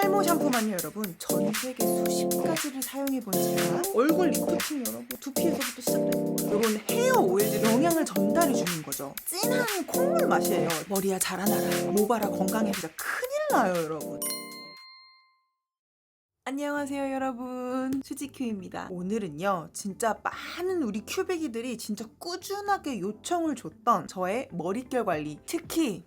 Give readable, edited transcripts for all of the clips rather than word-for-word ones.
탈모 샴푸만요 여러분 전 세계 수십 가지를 사용해본 제가 얼굴 리프팅 여러분 두피에서부터 시작되는 거예요. 이건 헤어 오일들이 영양을 전달해주는 거죠. 진한 콩물 맛이에요. 머리야 자라나라, 모발아 건강해. 진짜 큰일 나요 여러분. 안녕하세요 여러분, 수지큐입니다. 오늘은요 진짜 많은 우리 큐베기들이 진짜 꾸준하게 요청을 줬던 저의 머릿결 관리, 특히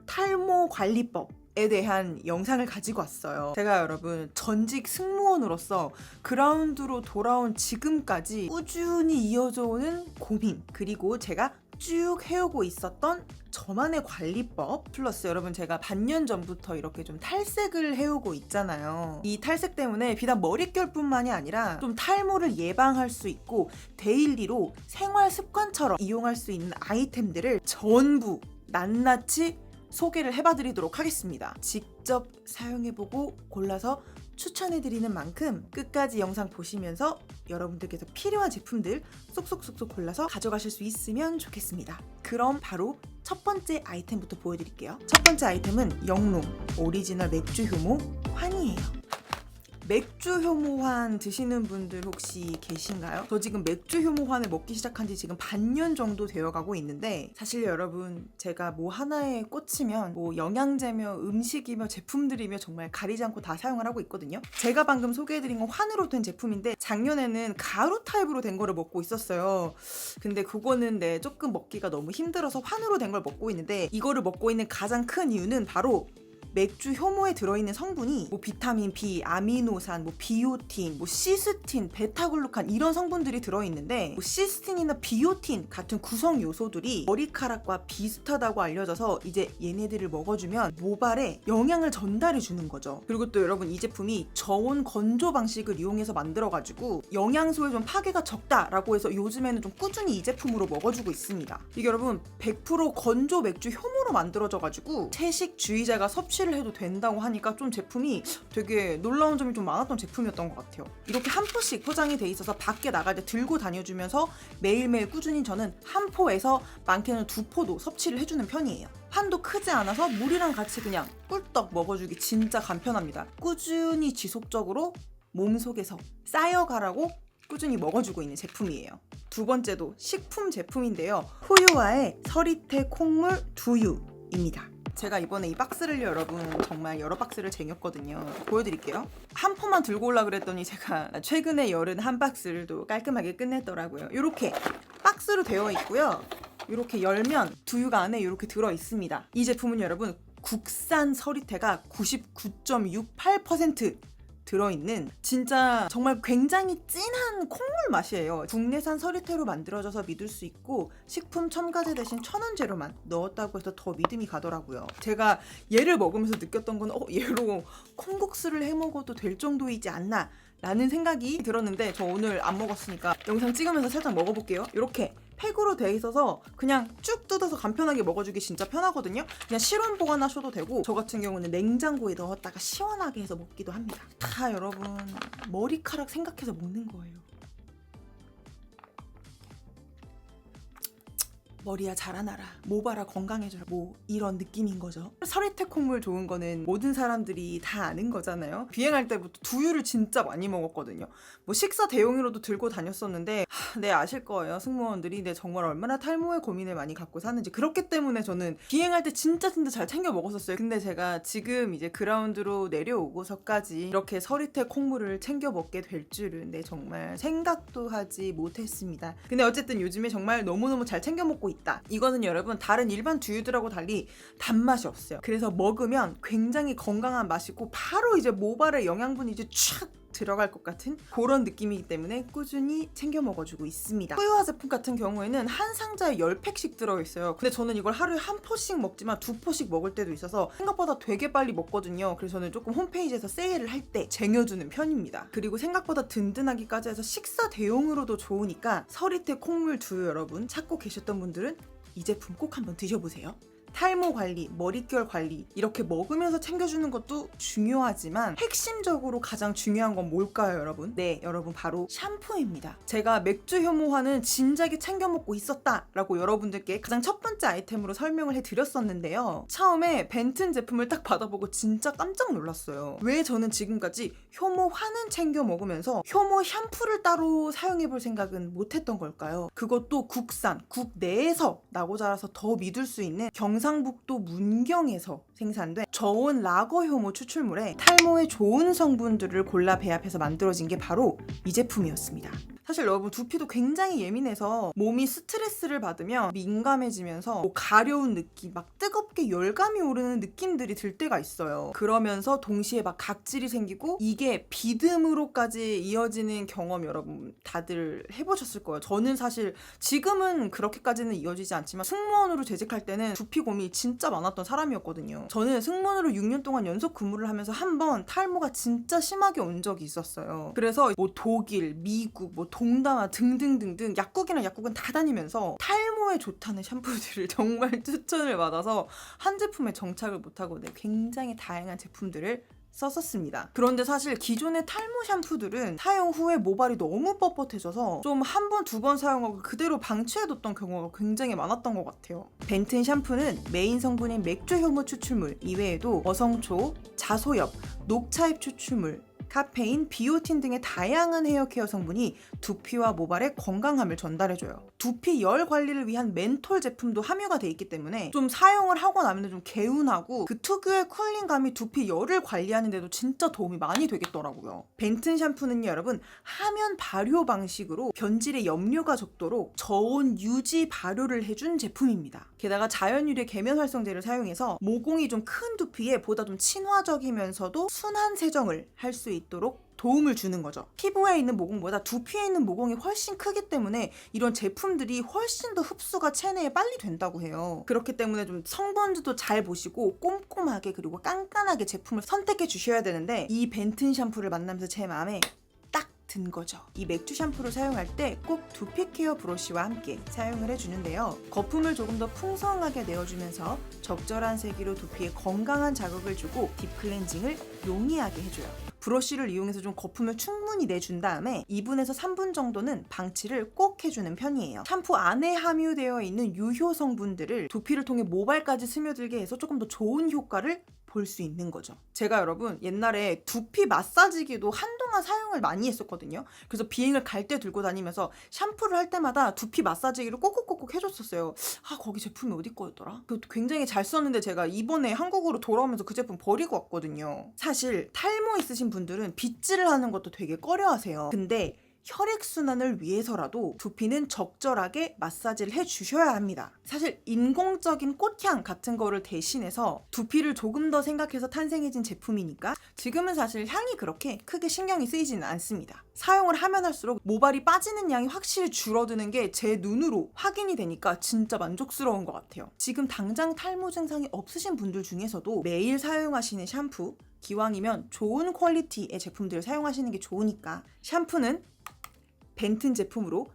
탈모 관리법에 대한 영상을 가지고 왔어요. 제가 여러분 전직 승무원으로서 그라운드로 돌아온 지금까지 꾸준히 이어져 오는 고민, 그리고 제가 쭉 해오고 있었던 저만의 관리법, 플러스 여러분 제가 반년 전부터 이렇게 좀 탈색을 해오고 있잖아요. 이 탈색 때문에 비단 머릿결뿐만이 아니라 좀 탈모를 예방할 수 있고 데일리로 생활 습관처럼 이용할 수 있는 아이템들을 전부 낱낱이 소개를 해봐드리도록 하겠습니다. 직접 사용해보고 골라서 추천해드리는 만큼 끝까지 영상 보시면서 여러분들께서 필요한 제품들 쏙쏙쏙쏙 골라서 가져가실 수 있으면 좋겠습니다. 그럼 바로 첫 번째 아이템부터 보여드릴게요. 첫 번째 아이템은 영롱 오리지널 맥주 효모 환이에요. 맥주 효모환 드시는 분들 혹시 계신가요? 저 지금 맥주 효모환을 먹기 시작한 지 지금 반년 정도 되어가고 있는데, 사실 여러분 제가 뭐 하나에 꽂히면 뭐 영양제며 음식이며 제품들이며 정말 가리지 않고 다 사용을 하고 있거든요. 제가 방금 소개해드린 건 환으로 된 제품인데 작년에는 가루 타입으로 된 거를 먹고 있었어요. 근데 그거는 조금 먹기가 너무 힘들어서 환으로 된 걸 먹고 있는데, 이거를 먹고 있는 가장 큰 이유는 바로 맥주 효모에 들어있는 성분이 뭐 비타민 B, 아미노산, 뭐 비오틴, 뭐 시스틴, 베타글루칸 이런 성분들이 들어있는데, 뭐 시스틴이나 비오틴 같은 구성 요소들이 머리카락과 비슷하다고 알려져서 이제 얘네들을 먹어주면 모발에 영양을 전달해 주는 거죠. 그리고 또 여러분 이 제품이 저온 건조 방식을 이용해서 만들어가지고 영양소에 좀 파괴가 적다라고 해서 요즘에는 좀 꾸준히 이 제품으로 먹어주고 있습니다. 이게 여러분 100% 건조 맥주 효모로 만들어져가지고 채식주의자가 섭취를 해도 된다고 하니까 좀 제품이 되게 놀라운 점이 좀 많았던 제품이었던 것 같아요. 이렇게 한 포씩 포장이 돼 있어서 밖에 나갈 때 들고 다녀주면서 매일매일 꾸준히 저는 한 포에서 많게는 2포도 섭취를 해주는 편이에요. 한도 크지 않아서 물이랑 같이 그냥 꿀떡 먹어주기 진짜 간편합니다. 꾸준히 지속적으로 몸속에서 쌓여가라고 꾸준히 먹어주고 있는 제품이에요. 두 번째도 식품 제품인데요. 후유와의 서리태 콩물 두유입니다. 제가 이번에 이 박스를 여러분 정말 여러 박스를 쟁였거든요. 보여드릴게요. 한 포만 들고 오려고 그랬더니 제가 최근에 열은 한 박스를 또 깔끔하게 끝냈더라고요. 이렇게 박스로 되어 있고요. 이렇게 열면 두유가 안에 이렇게 들어 있습니다. 이 제품은 여러분 국산 서리태가 99.68% 들어있는 진짜 정말 굉장히 진한 콩물 맛이에요. 국내산 서리태로 만들어져서 믿을 수 있고 식품 첨가제 대신 천연재료만 넣었다고 해서 더 믿음이 가더라고요. 제가 얘를 먹으면서 느꼈던 건 얘로 콩국수를 해먹어도 될 정도이지 않나 라는 생각이 들었는데, 저 오늘 안 먹었으니까 영상 찍으면서 살짝 먹어볼게요. 이렇게 팩으로 돼 있어서 그냥 쭉 뜯어서 간편하게 먹어주기 진짜 편하거든요. 그냥 실온 보관하셔도 되고, 저 같은 경우는 냉장고에 넣었다가 시원하게 해서 먹기도 합니다. 다 여러분 머리카락 생각해서 먹는 거예요. 머리야 자라나라, 모발아 건강해져라, 뭐 이런 느낌인 거죠. 서리태 콩물 좋은 거는 모든 사람들이 다 아는 거잖아요. 비행할 때부터 두유를 진짜 많이 먹었거든요. 뭐 식사 대용으로도 들고 다녔었는데 네, 아실 거예요. 승무원들이 정말 얼마나 탈모에 고민을 많이 갖고 사는지. 그렇기 때문에 저는 비행할 때 진짜 잘 챙겨 먹었었어요. 근데 제가 지금 이제 그라운드로 내려오고서까지 이렇게 서리태 콩물을 챙겨 먹게 될 줄은 정말 생각도 하지 못했습니다. 근데 어쨌든 요즘에 정말 너무너무 잘 챙겨 먹고 있다. 이거는 여러분 다른 일반 두유들하고 달리 단맛이 없어요. 그래서 먹으면 굉장히 건강한 맛이고 바로 이제 모발에 영양분이 이제 촥 들어갈 것 같은 그런 느낌이기 때문에 꾸준히 챙겨 먹어주고 있습니다. 후유와 제품 같은 경우에는 한 상자에 10팩씩 들어있어요. 근데 저는 이걸 하루에 한 포씩 먹지만 2포씩 먹을 때도 있어서 생각보다 되게 빨리 먹거든요. 그래서 저는 조금 홈페이지에서 세일을 할 때 쟁여주는 편입니다. 그리고 생각보다 든든하기까지 해서 식사 대용으로도 좋으니까 서리태 콩물 두유 여러분 찾고 계셨던 분들은 이 제품 꼭 한번 드셔보세요. 탈모 관리, 머릿결 관리 이렇게 먹으면서 챙겨주는 것도 중요하지만 핵심적으로 가장 중요한 건 뭘까요, 여러분? 네, 여러분 바로 샴푸입니다. 제가 맥주 효모화는 진작에 챙겨 먹고 있었다라고 여러분들께 가장 첫 번째 아이템으로 설명을 해드렸었는데요. 처음에 벤튼 제품을 딱 받아보고 진짜 깜짝 놀랐어요. 왜 저는 지금까지 효모화는 챙겨 먹으면서 효모 샴푸를 따로 사용해볼 생각은 못했던 걸까요? 그것도 국산, 국내에서 나고 자라서 더 믿을 수 있는 경상북도 문경에서 생산된 저온 라거 효모 추출물에 탈모에 좋은 성분들을 골라 배합해서 만들어진 게 바로 이 제품이었습니다. 사실 여러분 두피도 굉장히 예민해서 몸이 스트레스를 받으면 민감해지면서 뭐 가려운 느낌, 막 뜨겁게 열감이 오르는 느낌들이 들 때가 있어요. 그러면서 동시에 막 각질이 생기고 이게 비듬으로까지 이어지는 경험 여러분 다들 해보셨을 거예요. 저는 사실 지금은 그렇게까지는 이어지지 않지만 승무원으로 재직할 때는 두피 고민이 진짜 많았던 사람이었거든요. 저는 승무원으로 6년 동안 연속 근무를 하면서 한 번 탈모가 진짜 심하게 온 적이 있었어요. 그래서 뭐 독일, 미국, 뭐 동남아 등등등등 약국이나 약국은 다 다니면서 탈모에 좋다는 샴푸들을 정말 추천을 받아서 한 제품에 정착을 못하고 굉장히 다양한 제품들을 썼었습니다. 그런데 사실 기존의 탈모 샴푸들은 사용 후에 모발이 너무 뻣뻣해져서 좀 한 번, 두 번 사용하고 그대로 방치해뒀던 경우가 굉장히 많았던 것 같아요. 벤튼 샴푸는 메인 성분인 맥주 효모 추출물 이외에도 어성초, 자소엽, 녹차잎 추출물, 카페인, 비오틴 등의 다양한 헤어케어 성분이 두피와 모발의 건강함을 전달해줘요. 두피 열 관리를 위한 멘톨 제품도 함유가 돼 있기 때문에 좀 사용을 하고 나면 좀 개운하고 그 특유의 쿨링감이 두피 열을 관리하는 데도 진짜 도움이 많이 되겠더라고요. 벤튼 샴푸는 여러분 하면 발효 방식으로 변질의 염료가 적도록 저온 유지 발효를 해준 제품입니다. 게다가 자연 유래 계면 활성제를 사용해서 모공이 좀 큰 두피에 보다 좀 친화적이면서도 순한 세정을 할 수 있도록 도움을 주는 거죠. 피부에 있는 모공보다 두피에 있는 모공이 훨씬 크기 때문에 이런 제품들이 훨씬 더 흡수가 체내에 빨리 된다고 해요. 그렇기 때문에 좀 성분도 잘 보시고 꼼꼼하게 그리고 깐깐하게 제품을 선택해 주셔야 되는데 이 벤튼 샴푸를 만나면서 제 마음에 든 거죠. 이 맥주 샴푸를 사용할 때 꼭 두피 케어 브러쉬와 함께 사용을 해주는데요. 거품을 조금 더 풍성하게 내어주면서 적절한 세기로 두피에 건강한 자극을 주고 딥 클렌징을 용이하게 해줘요. 브러쉬를 이용해서 좀 거품을 충분히 내준 다음에 2분에서 3분 정도는 방치를 꼭 해주는 편이에요. 샴푸 안에 함유되어 있는 유효 성분들을 두피를 통해 모발까지 스며들게 해서 조금 더 좋은 효과를 볼 수 있는 거죠. 제가 여러분 옛날에 두피 마사지기도 한동안 사용을 많이 했었거든요. 그래서 비행을 갈 때 들고 다니면서 샴푸를 할 때마다 두피 마사지기를 꼭꼭꼭꼭 해줬었어요. 거기 제품이 어디 거였더라? 그것도 굉장히 잘 썼는데 제가 이번에 한국으로 돌아오면서 그 제품 버리고 왔거든요. 사실 탈모 있으신 분들은 빗질을 하는 것도 되게 꺼려하세요. 근데 혈액순환을 위해서라도 두피는 적절하게 마사지를 해주셔야 합니다. 사실 인공적인 꽃향 같은 거를 대신해서 두피를 조금 더 생각해서 탄생해진 제품이니까 지금은 사실 향이 그렇게 크게 신경이 쓰이지는 않습니다. 사용을 하면 할수록 모발이 빠지는 양이 확실히 줄어드는 게 제 눈으로 확인이 되니까 진짜 만족스러운 것 같아요. 지금 당장 탈모 증상이 없으신 분들 중에서도 매일 사용하시는 샴푸, 기왕이면 좋은 퀄리티의 제품들을 사용하시는 게 좋으니까 샴푸는 벤튼 제품으로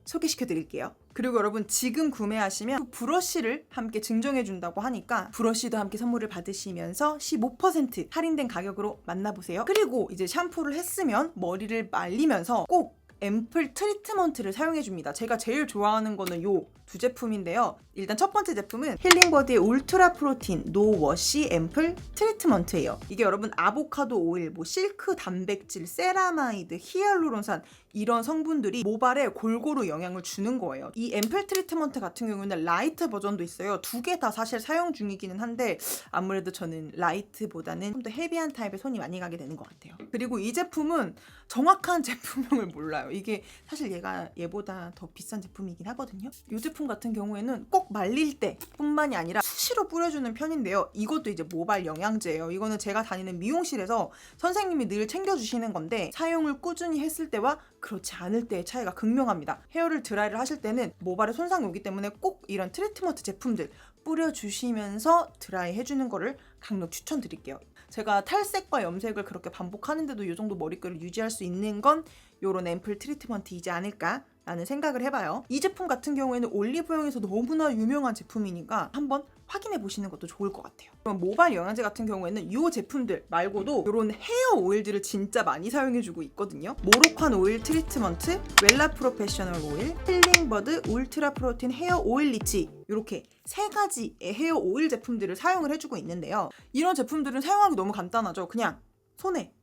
소개시켜 드릴게요. 그리고 여러분 지금 구매하시면 브러쉬를 함께 증정해 준다고 하니까 브러쉬도 함께 선물을 받으시면서 15% 할인된 가격으로 만나보세요. 그리고 이제 샴푸를 했으면 머리를 말리면서 꼭 앰플 트리트먼트를 사용해 줍니다. 제가 제일 좋아하는 거는 요 두 제품인데요. 일단 첫 번째 제품은 힐링버디의 울트라 프로틴 노 워시 앰플 트리트먼트예요. 이게 여러분 아보카도 오일, 뭐 실크 단백질, 세라마이드, 히알루론산 이런 성분들이 모발에 골고루 영향을 주는 거예요. 이 앰플 트리트먼트 같은 경우는 라이트 버전도 있어요. 두 개 다 사실 사용 중이기는 한데 아무래도 저는 라이트보다는 좀 더 헤비한 타입에 손이 많이 가게 되는 것 같아요. 그리고 이 제품은 정확한 제품명을 몰라요. 이게 사실 얘보다 더 비싼 제품이긴 하거든요. 이 제품 같은 경우에는 꼭 말릴 때 뿐만이 아니라 수시로 뿌려주는 편인데요. 이것도 이제 모발 영양제예요. 이거는 제가 다니는 미용실에서 선생님이 늘 챙겨주시는 건데 사용을 꾸준히 했을 때와 그렇지 않을 때의 차이가 극명합니다. 헤어를 드라이를 하실 때는 모발에 손상이 오기 때문에 꼭 이런 트리트먼트 제품들 뿌려주시면서 드라이 해주는 거를 강력 추천드릴게요. 제가 탈색과 염색을 그렇게 반복하는데도 이 정도 머릿결을 유지할 수 있는 건 요런 앰플 트리트먼트이지 않을까 라는 생각을 해봐요. 이 제품 같은 경우에는 올리브영에서 너무나 유명한 제품이니까 한번 확인해 보시는 것도 좋을 것 같아요. 그럼 모발 영양제 같은 경우에는 이 제품들 말고도 이런 헤어 오일들을 진짜 많이 사용해주고 있거든요. 모로칸 오일 트리트먼트, 웰라 프로페셔널 오일, 힐링버드 울트라 프로틴 헤어 오일 리치, 이렇게 3가지의 헤어 오일 제품들을 사용을 해주고 있는데요. 이런 제품들은 사용하기 너무 간단하죠. 그냥 손에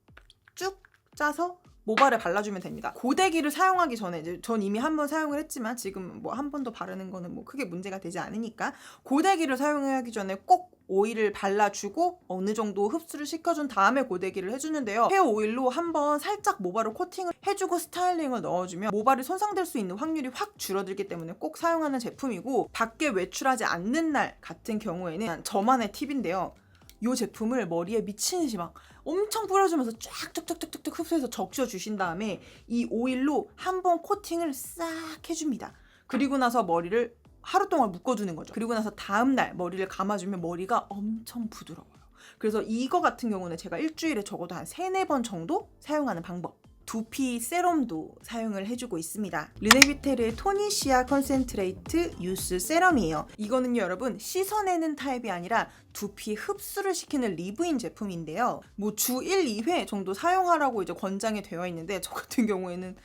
쭉 짜서 모발에 발라주면 됩니다. 고데기를 사용하기 전에 이제 전 이미 한번 사용을 했지만 지금 뭐 한 번 더 바르는 거는 뭐 크게 문제가 되지 않으니까 고데기를 사용하기 전에 꼭 오일을 발라주고 어느 정도 흡수를 시켜준 다음에 고데기를 해주는데요. 헤어 오일로 한번 살짝 모발을 코팅을 해주고 스타일링을 넣어주면 모발이 손상될 수 있는 확률이 확 줄어들기 때문에 꼭 사용하는 제품이고, 밖에 외출하지 않는 날 같은 경우에는 저만의 팁인데요. 이 제품을 머리에 미친 듯이 막 엄청 뿌려주면서 쫙쫙쫙쫙쫙 흡수해서 적셔주신 다음에 이 오일로 한번 코팅을 싹 해줍니다. 그리고 나서 머리를 하루 동안 묶어주는 거죠. 그리고 나서 다음날 머리를 감아주면 머리가 엄청 부드러워요. 그래서 이거 같은 경우는 제가 일주일에 적어도 한 3-4번 정도 사용하는 방법. 두피 세럼도 사용을 해주고 있습니다. 르네비테르의 토니시아 컨센트레이트 유스 세럼이에요. 이거는요 여러분, 씻어내는 타입이 아니라 두피 흡수를 시키는 리브인 제품인데요. 뭐 주 1, 2회 정도 사용하라고 이제 권장이 되어 있는데 저 같은 경우에는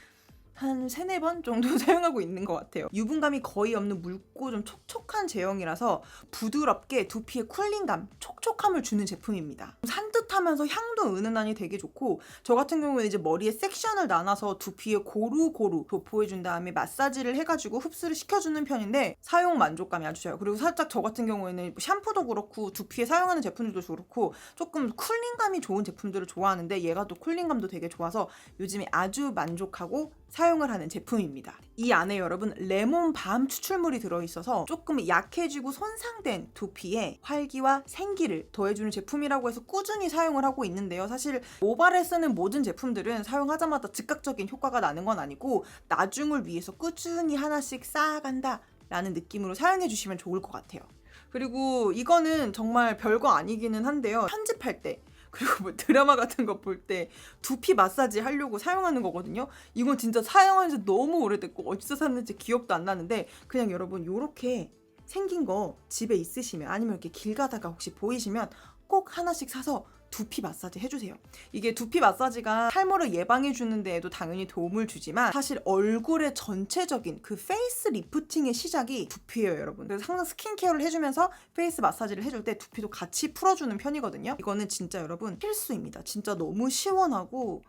한 3-4번 정도 사용하고 있는 것 같아요. 유분감이 거의 없는 묽고 좀 촉촉한 제형이라서 부드럽게 두피에 쿨링감, 촉촉함을 주는 제품입니다. 산뜻하면서 향도 은은하니 되게 좋고, 저 같은 경우는 이제 머리에 섹션을 나눠서 두피에 고루고루 도포해준 다음에 마사지를 해가지고 흡수를 시켜주는 편인데 사용 만족감이 아주 좋아요. 그리고 살짝 저 같은 경우에는 샴푸도 그렇고 두피에 사용하는 제품들도 그렇고 조금 쿨링감이 좋은 제품들을 좋아하는데 얘가 또 쿨링감도 되게 좋아서 요즘에 아주 만족하고 사용을 하는 제품입니다. 이 안에 여러분 레몬밤 추출물이 들어있어서 조금 약해지고 손상된 두피에 활기와 생기를 더해주는 제품이라고 해서 꾸준히 사용을 하고 있는데요. 사실 모발에 쓰는 모든 제품들은 사용하자마자 즉각적인 효과가 나는 건 아니고 나중을 위해서 꾸준히 하나씩 쌓아간다 라는 느낌으로 사용해 주시면 좋을 것 같아요. 그리고 이거는 정말 별거 아니기는 한데요. 편집할 때 그리고 뭐 드라마 같은 거 볼 때 두피 마사지 하려고 사용하는 거거든요. 이건 진짜 사용한 지 너무 오래됐고 어디서 샀는지 기억도 안 나는데 그냥 여러분 요렇게 생긴 거 집에 있으시면 아니면 이렇게 길 가다가 혹시 보이시면 꼭 하나씩 사서 두피 마사지 해주세요. 이게 두피 마사지가 탈모를 예방해주는 데에도 당연히 도움을 주지만 사실 얼굴의 전체적인 그 페이스 리프팅의 시작이 두피예요, 여러분. 그래서 항상 스킨케어를 해주면서 페이스 마사지를 해줄 때 두피도 같이 풀어주는 편이거든요. 이거는 진짜 여러분 필수입니다. 진짜 너무 시원하고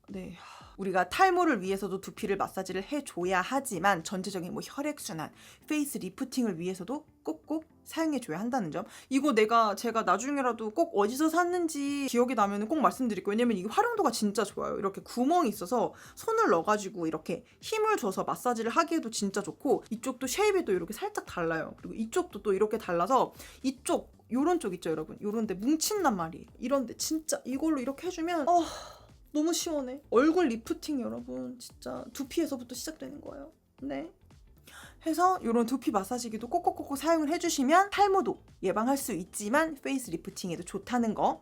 네. 우리가 탈모를 위해서도 두피를 마사지를 해줘야 하지만 전체적인 뭐 혈액순환, 페이스 리프팅을 위해서도 꼭꼭 사용해줘야 한다는 점. 이거 제가 나중에라도 꼭 어디서 샀는지 기억이 나면 꼭 말씀드릴게요. 왜냐면 이게 활용도가 진짜 좋아요. 이렇게 구멍이 있어서 손을 넣어가지고 이렇게 힘을 줘서 마사지를 하기에도 진짜 좋고, 이쪽도 쉐입이 또 이렇게 살짝 달라요. 그리고 이쪽도 또 이렇게 달라서 이쪽 요런 쪽 있죠 여러분, 요런데 뭉친단 말이에요. 이런데 진짜 이걸로 이렇게 해주면 너무 시원해. 얼굴 리프팅 여러분 진짜 두피에서부터 시작되는 거예요. 네. 해서 이런 두피 마사지기도 꼭꼭꼭꼭 사용을 해주시면 탈모도 예방할 수 있지만 페이스 리프팅에도 좋다는 거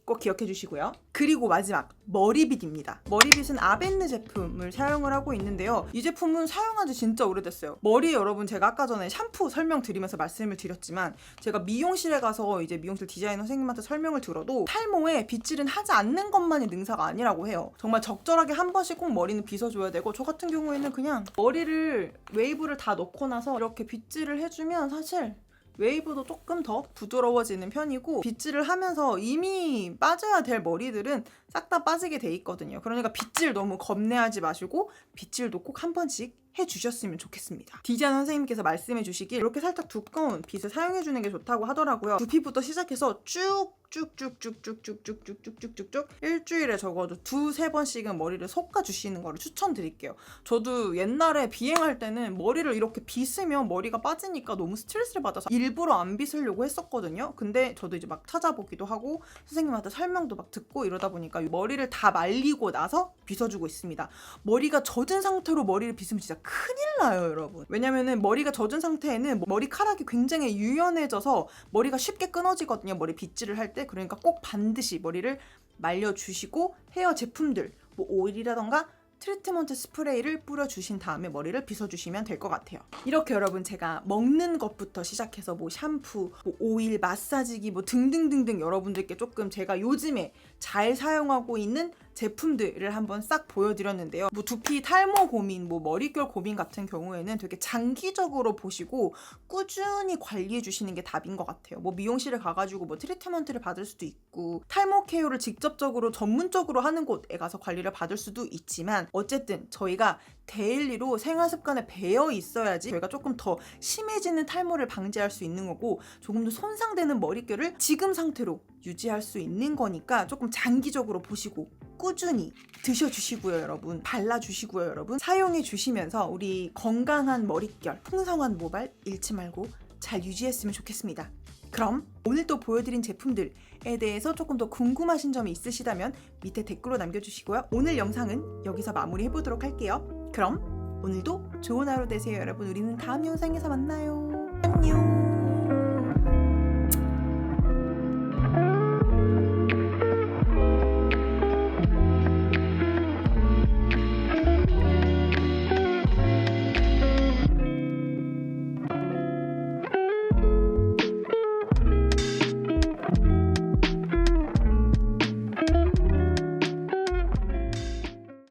꼭 기억해 주시고요. 그리고 마지막 머리빗입니다. 머리빗은 아벤느 제품을 사용을 하고 있는데요. 이 제품은 사용한 지 진짜 오래됐어요. 머리 여러분 제가 아까 전에 샴푸 설명드리면서 말씀을 드렸지만 제가 미용실에 가서 이제 미용실 디자이너 선생님한테 설명을 들어도 탈모에 빗질은 하지 않는 것만이 능사가 아니라고 해요. 정말 적절하게 한 번씩 꼭 머리는 빗어줘야 되고, 저 같은 경우에는 그냥 머리를 웨이브를 다 넣고 나서 이렇게 빗질을 해주면 사실 웨이브도 조금 더 부드러워지는 편이고, 빗질을 하면서 이미 빠져야 될 머리들은 싹 다 빠지게 돼 있거든요. 그러니까 빗질 너무 겁내하지 마시고 빗질도 꼭 한 번씩 해주셨으면 좋겠습니다. 디자이너 선생님께서 말씀해 주시길 이렇게 살짝 두꺼운 빗을 사용해주는 게 좋다고 하더라고요. 두피부터 시작해서 쭉쭉쭉쭉쭉쭉쭉쭉쭉쭉 일주일에 적어도 2-3번씩은 머리를 솎아주시는 거를 추천드릴게요. 저도 옛날에 비행할 때는 머리를 이렇게 빗으면 머리가 빠지니까 너무 스트레스를 받아서 일부러 안 빗으려고 했었거든요. 근데 저도 이제 막 찾아보기도 하고 선생님한테 설명도 막 듣고 이러다 보니까 머리를 다 말리고 나서 빗어주고 있습니다. 머리가 젖은 상태로 머리를 빗으면 진짜 큰일 나요 여러분. 왜냐면은 머리가 젖은 상태에는 머리카락이 굉장히 유연해져서 머리가 쉽게 끊어지거든요, 머리 빗질을 할 때. 그러니까 꼭 반드시 머리를 말려주시고 헤어 제품들 뭐 오일이라던가 트리트먼트 스프레이를 뿌려주신 다음에 머리를 빗어주시면 될 것 같아요. 이렇게 여러분 제가 먹는 것부터 시작해서 뭐 샴푸, 뭐 오일, 마사지기 뭐 등등등등 여러분들께 조금 제가 요즘에 잘 사용하고 있는 제품들을 한번 싹 보여드렸는데요. 뭐 두피 탈모 고민, 뭐 머릿결 고민 같은 경우에는 되게 장기적으로 보시고 꾸준히 관리해 주시는 게 답인 것 같아요. 뭐 미용실에 가가지고 뭐 트리트먼트를 받을 수도 있고 탈모 케어를 직접적으로 전문적으로 하는 곳에 가서 관리를 받을 수도 있지만 어쨌든 저희가 데일리로 생활 습관에 배어 있어야지 저희가 조금 더 심해지는 탈모를 방지할 수 있는 거고 조금 더 손상되는 머릿결을 지금 상태로 유지할 수 있는 거니까 조금 장기적으로 보시고 꾸준히 드셔주시고요 여러분, 발라주시고요 여러분, 사용해주시면서 우리 건강한 머릿결, 풍성한 모발 잃지 말고 잘 유지했으면 좋겠습니다. 그럼 오늘 또 보여드린 제품들에 대해서 조금 더 궁금하신 점이 있으시다면 밑에 댓글로 남겨주시고요. 오늘 영상은 여기서 마무리해보도록 할게요. 그럼 오늘도 좋은 하루 되세요 여러분. 우리는 다음 영상에서 만나요. 안녕.